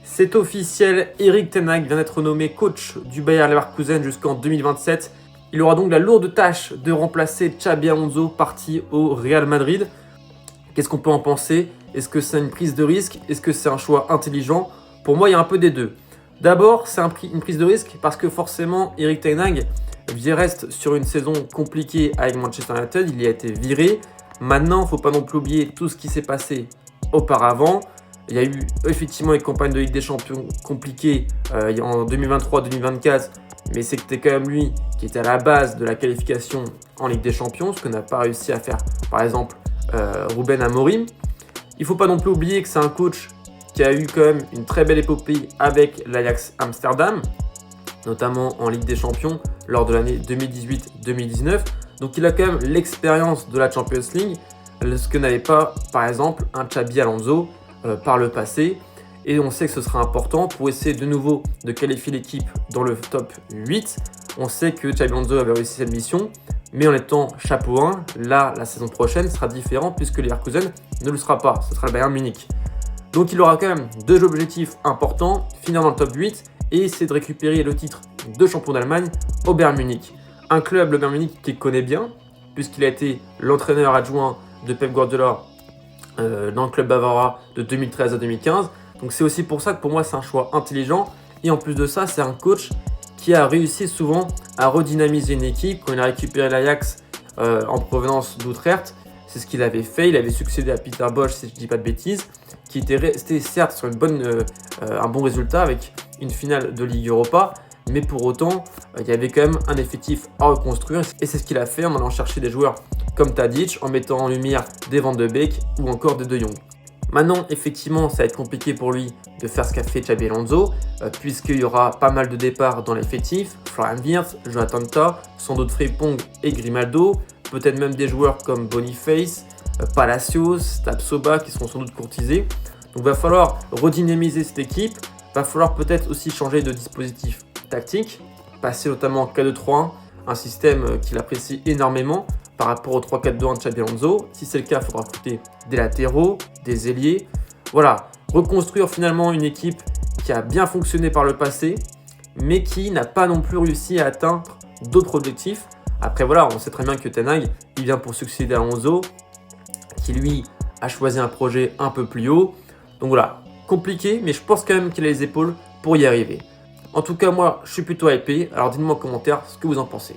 C'est officiel, Erik ten Hag vient d'être nommé coach du Bayer Leverkusen jusqu'en 2027. Il aura donc la lourde tâche de remplacer Xabi Alonso parti au Real Madrid. Qu'est-ce qu'on peut en penser? Est-ce que c'est une prise de risque? Est-ce que c'est un choix intelligent? Pour moi, il y a un peu des deux. D'abord, c'est une prise de risque parce que forcément, Erik ten Hag reste sur une saison compliquée avec Manchester United. Il y a été viré. Maintenant, il ne faut pas non plus oublier tout ce qui s'est passé auparavant. Il y a eu effectivement une campagne de Ligue des Champions compliquée en 2023-2024, mais c'était quand même lui qui était à la base de la qualification en Ligue des Champions, ce que n'a pas réussi à faire par exemple Ruben Amorim. Il ne faut pas non plus oublier que c'est un coach qui a eu quand même une très belle épopée avec l'Ajax Amsterdam, notamment en Ligue des Champions lors de l'année 2018-2019. Donc il a quand même l'expérience de la Champions League, ce que n'avait pas par exemple un Xabi Alonso par le passé, et on sait que ce sera important pour essayer de nouveau de qualifier l'équipe dans le top 8. On sait que Xabi Alonso avait réussi cette mission, mais en étant chapeau 1, là, la saison prochaine sera différente puisque Leverkusen ne le sera pas, ce sera le Bayern Munich. Donc il aura quand même deux objectifs importants, finir dans le top 8 et essayer de récupérer le titre de champion d'Allemagne au Bayern Munich. Un club, le Bayern Munich, qu'il connaît bien, puisqu'il a été l'entraîneur adjoint de Pep Guardiola dans le club bavarois de 2013 à 2015. Donc c'est aussi pour ça que pour moi c'est un choix intelligent. Et en plus de ça, c'est un coach qui a réussi souvent à redynamiser une équipe. Quand il a récupéré l'Ajax en provenance d'Utrecht, c'est ce qu'il avait fait. Il avait succédé à Peter Bosz, si je ne dis pas de bêtises, qui était resté certes sur un bon résultat avec une finale de Ligue Europa. Mais pour autant, il y avait quand même un effectif à reconstruire. Et c'est ce qu'il a fait en allant chercher des joueurs comme Tadic, en mettant en lumière des Van de Beek ou encore des De Jong. Maintenant, effectivement, ça va être compliqué pour lui de faire ce qu'a fait Xabi Alonso, puisqu'il y aura pas mal de départs dans l'effectif. Florian Wirtz, Jonathan Tah, sans doute Frimpong et Grimaldo, peut-être même des joueurs comme Boniface, Palacios, Tapsoba qui seront sans doute courtisés. Donc il va falloir redynamiser cette équipe, il va falloir peut-être aussi changer de dispositif tactique, passer notamment en 4-2-3-1, un système qu'il apprécie énormément par rapport au 3-4-2-1 de Xabi Alonso. Si c'est le cas, il faudra recruter des latéraux, des ailiers. Voilà, reconstruire finalement une équipe qui a bien fonctionné par le passé, mais qui n'a pas non plus réussi à atteindre d'autres objectifs. Après voilà, on sait très bien que ten Hag, il vient pour succéder à Alonso, qui lui a choisi un projet un peu plus haut. Donc voilà, compliqué, mais je pense quand même qu'il a les épaules pour y arriver. En tout cas, moi, je suis plutôt hypé. Alors dites-moi en commentaire ce que vous en pensez.